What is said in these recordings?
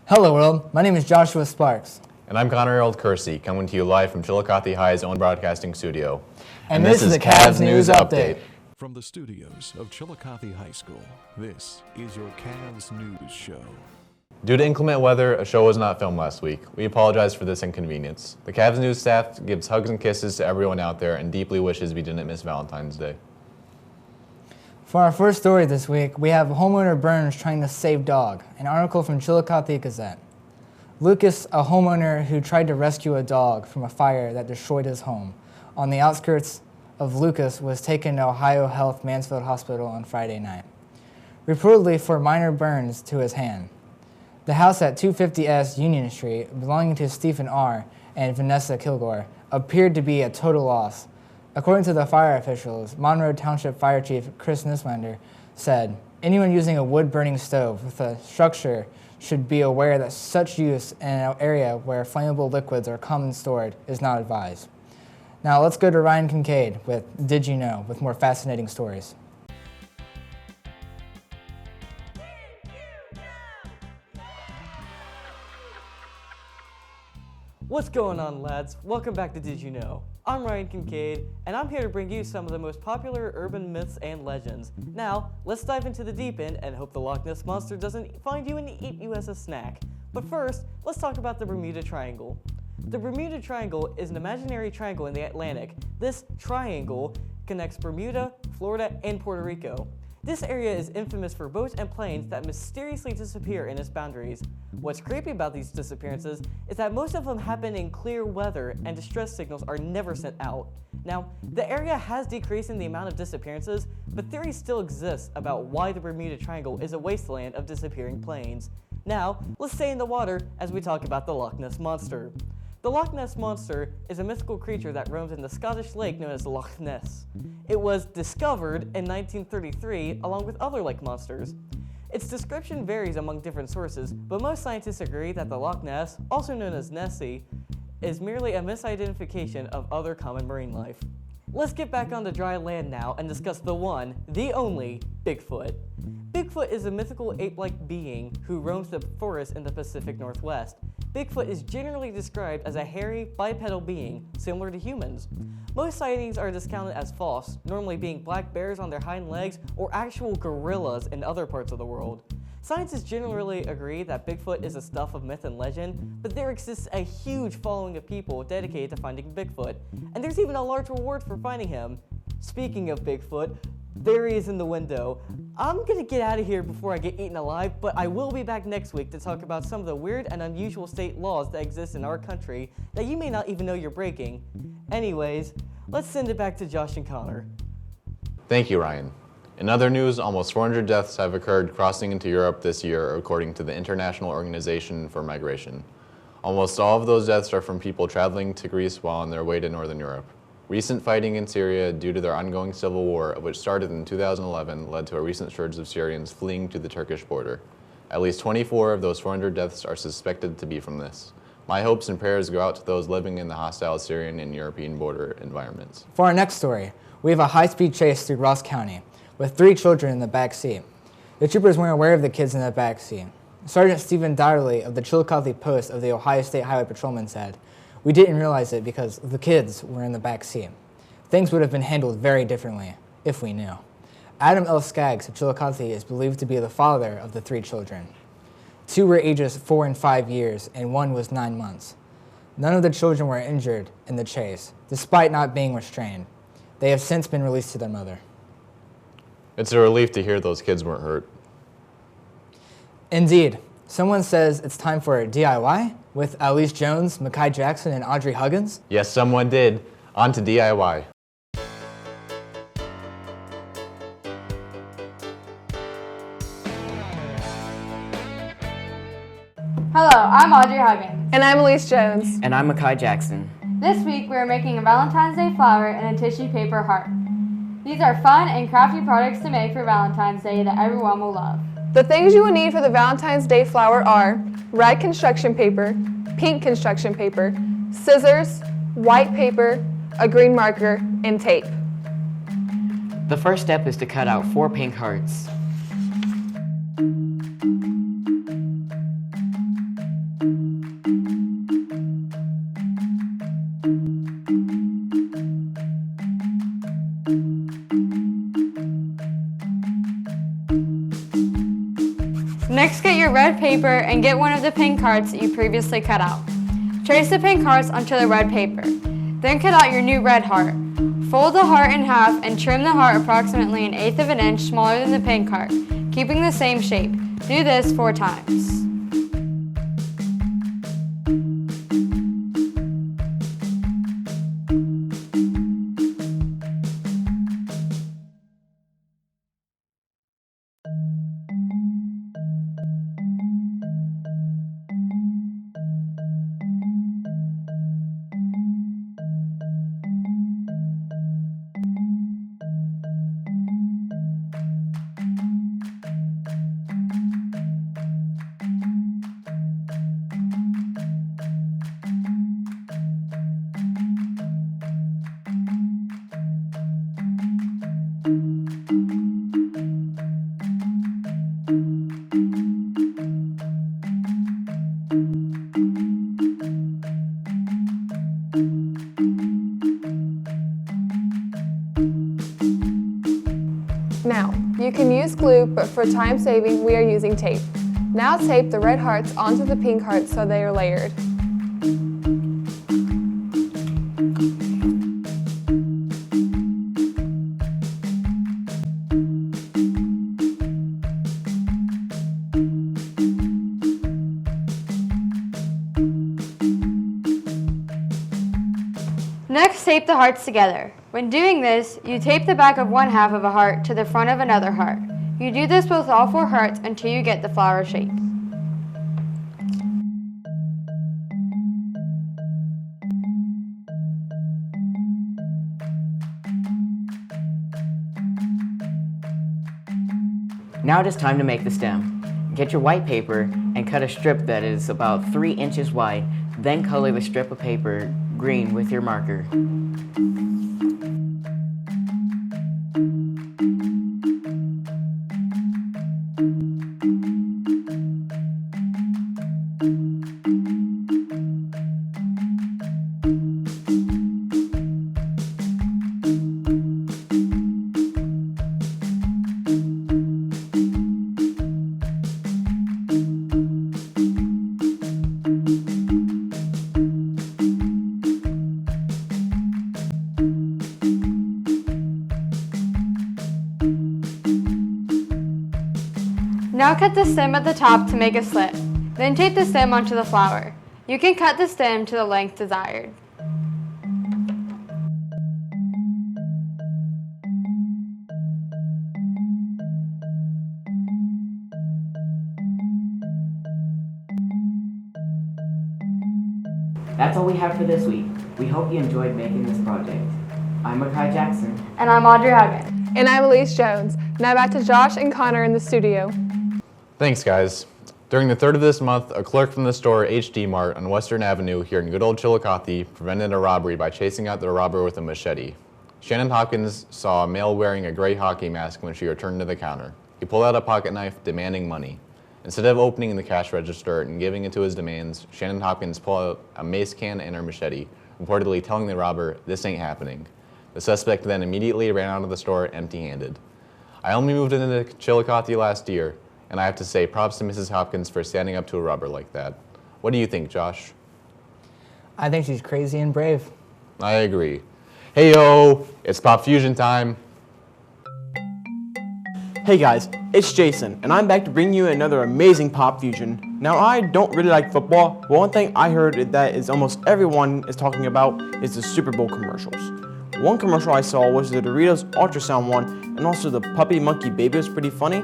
Hello world, my name is Joshua Sparks. And I'm Connor Earl Kersey, coming to you live from Chillicothe High's own broadcasting studio. And this is the CAVS News Update. From the studios of Chillicothe High School, this is your CAVS News Show. Due to inclement weather, a show was not filmed last week. We apologize for this inconvenience. The CAVS News staff gives hugs and kisses to everyone out there and deeply wishes we didn't miss Valentine's Day. For our first story this week, we have homeowner Burns trying to save dog, an article from Chillicothe Gazette. Lucas, a homeowner who tried to rescue a dog from a fire that destroyed his home on the outskirts of Lucas, was taken to Ohio Health Mansfield Hospital on Friday night, reportedly for minor burns to his hand. The house at 250S Union Street, belonging to Stephen R. and Vanessa Kilgore, appeared to be a total loss. According to the fire officials, Monroe Township Fire Chief Chris Nislander said, anyone using a wood-burning stove with a structure should be aware that such use in an area where flammable liquids are commonly stored is not advised. Now let's go to Ryan Kincaid with Did You Know, with more fascinating stories. What's going on, lads? Welcome back to Did You Know? I'm Ryan Kincaid, and I'm here to bring you some of the most popular urban myths and legends. Now, let's dive into the deep end and hope the Loch Ness Monster doesn't find you and eat you as a snack. But first, let's talk about the Bermuda Triangle. The Bermuda Triangle is an imaginary triangle in the Atlantic. This triangle connects Bermuda, Florida, and Puerto Rico. This area is infamous for boats and planes that mysteriously disappear in its boundaries. What's creepy about these disappearances is that most of them happen in clear weather and distress signals are never sent out. Now, the area has decreased in the amount of disappearances, but theories still exist about why the Bermuda Triangle is a wasteland of disappearing planes. Now, let's stay in the water as we talk about the Loch Ness Monster. The Loch Ness Monster is a mythical creature that roams in the Scottish lake known as Loch Ness. It was discovered in 1933 along with other lake monsters. Its description varies among different sources, but most scientists agree that the Loch Ness, also known as Nessie, is merely a misidentification of other common marine life. Let's get back onto dry land now and discuss the one, the only, Bigfoot. Bigfoot is a mythical ape-like being who roams the forest in the Pacific Northwest. Bigfoot is generally described as a hairy, bipedal being, similar to humans. Most sightings are discounted as false, normally being black bears on their hind legs or actual gorillas in other parts of the world. Scientists generally agree that Bigfoot is a stuff of myth and legend, but there exists a huge following of people dedicated to finding Bigfoot, and there's even a large reward for finding him. Speaking of Bigfoot, there he is in the window. I'm gonna get out of here before I get eaten alive, but I will be back next week to talk about some of the weird and unusual state laws that exist in our country that you may not even know you're breaking. Anyways, let's send it back to Josh and Connor. Thank you, Ryan. In other news, almost 400 deaths have occurred crossing into Europe this year, according to the International Organization for Migration. Almost all of those deaths are from people traveling to Greece while on their way to Northern Europe. Recent fighting in Syria due to their ongoing civil war, which started in 2011, led to a recent surge of Syrians fleeing to the Turkish border. At least 24 of those 400 deaths are suspected to be from this. My hopes and prayers go out to those living in the hostile Syrian and European border environments. For our next story, we have a high-speed chase through Ross County with 3 children in the back seat. The troopers weren't aware of the kids in the back seat. Sergeant Stephen Dotterly of the Chillicothe Post of the Ohio State Highway Patrolman said, "We didn't realize it because the kids were in the back seat. Things would have been handled very differently if we knew." Adam L. Skaggs of Chillicothe is believed to be the father of the 3 children. 2 were ages 4 and 5 years, and 1 was 9 months. None of the children were injured in the chase, despite not being restrained. They have since been released to their mother. It's a relief to hear those kids weren't hurt. Indeed. Someone says it's time for a DIY with Elise Jones, Mekhi Jackson, and Audrey Huggins. Yes, someone did. On to DIY. Hello, I'm Audrey Huggins. And I'm Elise Jones. And I'm Mekhi Jackson. This week we are making a Valentine's Day flower and a tissue paper heart. These are fun and crafty products to make for Valentine's Day that everyone will love. The things you will need for the Valentine's Day flower are red construction paper, pink construction paper, scissors, white paper, a green marker, and tape. The first step is to cut out 4 pink hearts. get red paper and get one of the pink hearts that you previously cut out. Trace the pink hearts onto the red paper. Then cut out your new red heart. Fold the heart in half and trim the heart approximately 1/8 of an inch smaller than the pink heart, keeping the same shape. Do this 4 times. Now, you can use glue, but for time saving, we are using tape. Now tape the red hearts onto the pink hearts so they are layered. Next, tape the hearts together. When doing this, you tape the back of one half of a heart to the front of another heart. You do this with all 4 hearts until you get the flower shape. Now it is time to make the stem. Get your white paper and cut a strip that is about 3 inches wide, then color the strip of paper green with your marker. Now cut the stem at the top to make a slit. Then tape the stem onto the flower. You can cut the stem to the length desired. That's all we have for this week. We hope you enjoyed making this project. I'm Makai Jackson. And I'm Audrey Huggins. And I'm Elise Jones. Now back to Josh and Connor in the studio. Thanks, guys. During the 3rd of this month, a clerk from the store HD Mart on Western Avenue here in good old Chillicothe prevented a robbery by chasing out the robber with a machete. Shannon Hopkins saw a male wearing a gray hockey mask when she returned to the counter. He pulled out a pocket knife, demanding money. Instead of opening the cash register and giving in to his demands, Shannon Hopkins pulled out a mace can and her machete, reportedly telling the robber, "This ain't happening." The suspect then immediately ran out of the store empty-handed. I only moved into Chillicothe last year, and I have to say props to Mrs. Hopkins for standing up to a robber like that. What do you think, Josh? I think she's crazy and brave. I agree. Hey yo, it's Pop Fusion time. Hey guys, it's Jason, and I'm back to bring you another amazing Pop Fusion. Now I don't really like football, but one thing I heard that is almost everyone is talking about is the Super Bowl commercials. One commercial I saw was the Doritos ultrasound one, and also the Puppy Monkey Baby was pretty funny.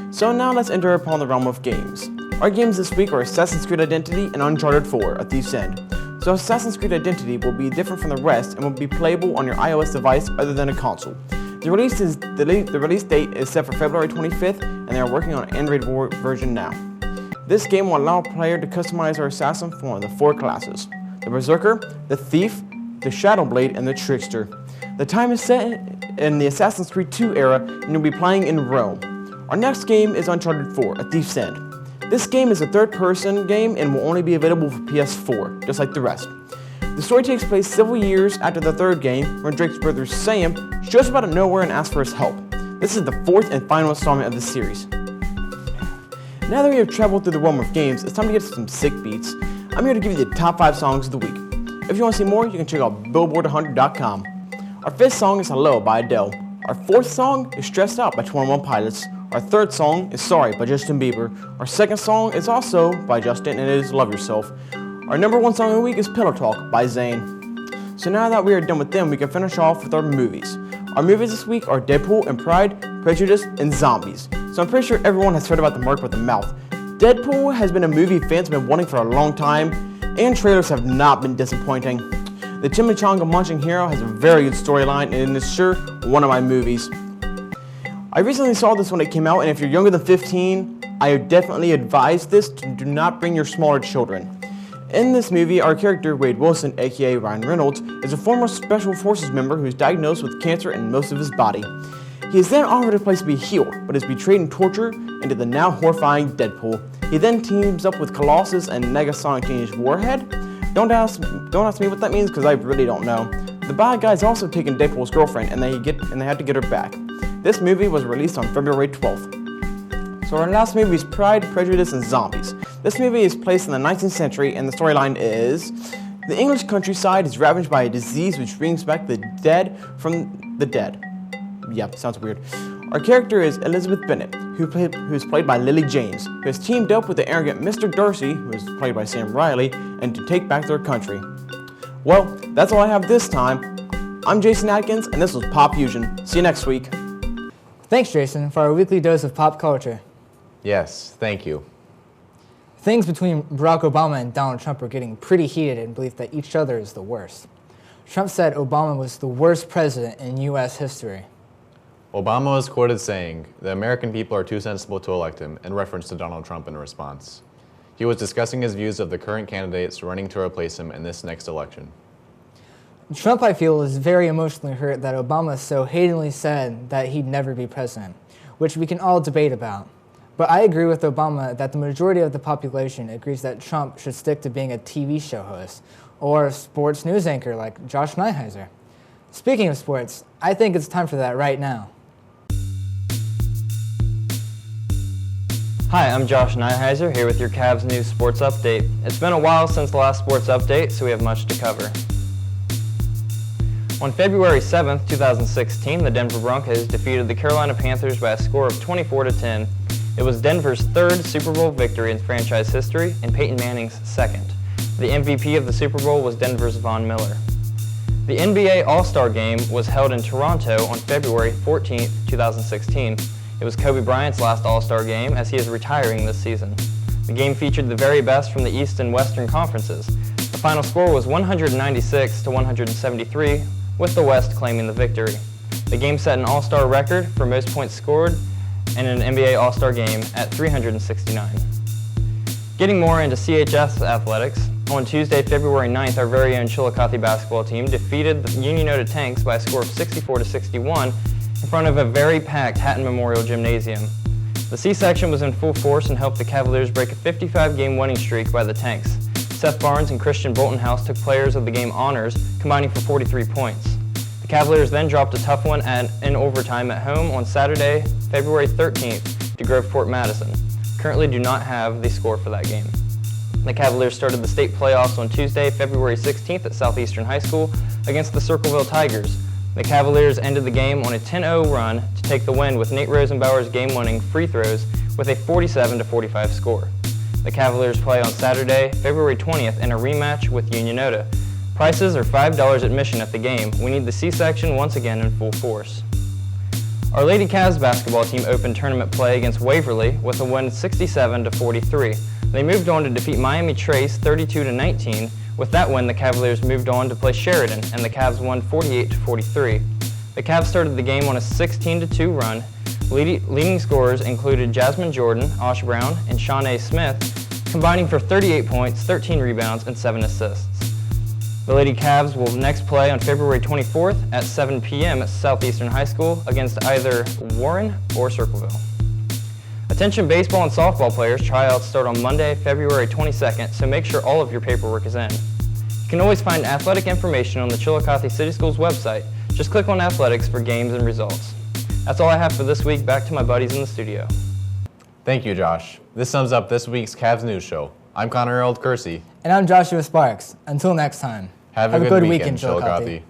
So now let's enter upon the realm of games. Our games this week are Assassin's Creed Identity and Uncharted 4, A Thief's End. So Assassin's Creed Identity will be different from the rest and will be playable on your iOS device other than a console. The release date is set for February 25th, and they are working on an Android version now. This game will allow a player to customize our assassin for one of the 4 classes: the Berserker, the Thief, the Shadowblade, and the Trickster. The time is set in the Assassin's Creed 2 era, and you'll be playing in Rome. Our next game is Uncharted 4, A Thief's End. This game is a third-person game and will only be available for PS4, just like the rest. The story takes place several years after the 3rd game, where Drake's brother Sam shows up out of nowhere and asks for his help. This is the 4th and final installment of the series. Now that we have traveled through the realm of games, it's time to get to some sick beats. I'm here to give you the top 5 songs of the week. If you want to see more, you can check out Billboard100.com. Our 5th song is Hello by Adele. Our 4th song is Stressed Out by 21 Pilots. Our 3rd song is Sorry by Justin Bieber. Our 2nd song is also by Justin, and it is Love Yourself. Our number 1 song of the week is Pillow Talk by Zayn. So now that we are done with them, we can finish off with our movies. Our movies this week are Deadpool and Pride, Prejudice, and Zombies. So I'm pretty sure everyone has heard about the Mark with the Mouth. Deadpool has been a movie fans have been wanting for a long time, and trailers have not been disappointing. The Chimichanga Munching Hero has a very good storyline, and is sure one of my movies. I recently saw this when it came out, and if you're younger than 15, I definitely advise this to do not bring your smaller children. In this movie, our character, Wade Wilson, aka Ryan Reynolds, is a former Special Forces member who is diagnosed with cancer in most of his body. He is then offered a place to be healed, but is betrayed and tortured into the now horrifying Deadpool. He then teams up with Colossus and Negasonic Teenage Warhead. Don't ask me what that means, because I really don't know. The bad guy's also taken Deadpool's girlfriend, and they have to get her back. This movie was released on February 12th. So our last movie is Pride, Prejudice, and Zombies. This movie is placed in the 19th century, and the storyline is the English countryside is ravaged by a disease which brings back the dead from the dead. Yeah, sounds weird. Our character is Elizabeth Bennet, who is played by Lily James, who has teamed up with the arrogant Mr. Darcy, who is played by Sam Riley, and to take back their country. Well, that's all I have this time. I'm Jason Atkins, and this was Pop Fusion. See you next week. Thanks, Jason, for our weekly dose of pop culture. Yes, thank you. Things between Barack Obama and Donald Trump are getting pretty heated in belief that each other is the worst. Trump said Obama was the worst president in U.S. history. Obama was quoted saying, "The American people are too sensible to elect him," in reference to Donald Trump in response. He was discussing his views of the current candidates running to replace him in this next election. Trump, I feel, is very emotionally hurt that Obama so hatingly said that he'd never be president, which we can all debate about. But I agree with Obama that the majority of the population agrees that Trump should stick to being a TV show host or a sports news anchor like Josh Neihizer. Speaking of sports, I think it's time for that right now. Hi, I'm Josh Neihizer here with your CAVS News Sports Update. It's been a while since the last sports update, so we have much to cover. On February 7th, 2016, the Denver Broncos defeated the Carolina Panthers by a score of 24-10. It was Denver's 3rd Super Bowl victory in franchise history and Peyton Manning's 2nd. The MVP of the Super Bowl was Denver's Von Miller. The NBA All-Star Game was held in Toronto on February 14th, 2016. It was Kobe Bryant's last All-Star Game as he is retiring this season. The game featured the very best from the East and Western conferences. The final score was 196-173, with the West claiming the victory. The game set an All-Star record for most points scored in an NBA All-Star game at 369. Getting more into CHS athletics, on Tuesday, February 9th, our very own Chillicothe basketball team defeated the Unionota Tanks by a score of 64-61 in front of a very packed Hatton Memorial Gymnasium. The C-section was in full force and helped the Cavaliers break a 55-game winning streak by the Tanks. Seth Barnes and Christian Boltonhouse took players of the game honors, combining for 43 points. The Cavaliers then dropped a tough one in overtime at home on Saturday, February 13th to Groveport Madison. Currently do not have the score for that game. The Cavaliers started the state playoffs on Tuesday, February 16th at Southeastern High School against the Circleville Tigers. The Cavaliers ended the game on a 10-0 run to take the win with Nate Rosenbauer's game-winning free throws with a 47-45 score. The Cavaliers play on Saturday, February 20th in a rematch with Unionota. Prices are $5 admission at the game. We need the C-section once again in full force. Our Lady Cavs basketball team opened tournament play against Waverly with a win 67-43. They moved on to defeat Miami Trace 32-19. With that win, the Cavaliers moved on to play Sheridan, and the Cavs won 48-43. The Cavs started the game on a 16-2 run. Leading scorers included Jasmine Jordan, Osh Brown, and Shawnee Smith, combining for 38 points, 13 rebounds, and 7 assists. The Lady Cavs will next play on February 24th at 7 p.m. at Southeastern High School against either Warren or Circleville. Attention baseball and softball players, tryouts start on Monday, February 22nd, so make sure all of your paperwork is in. You can always find athletic information on the Chillicothe City Schools website. Just click on athletics for games and results. That's all I have for this week. Back to my buddies in the studio. Thank you, Josh. This sums up this week's CAVS News Show. I'm Connor Earl Kersey. And I'm Joshua Sparks. Until next time. Have a good weekend, Chillicothe.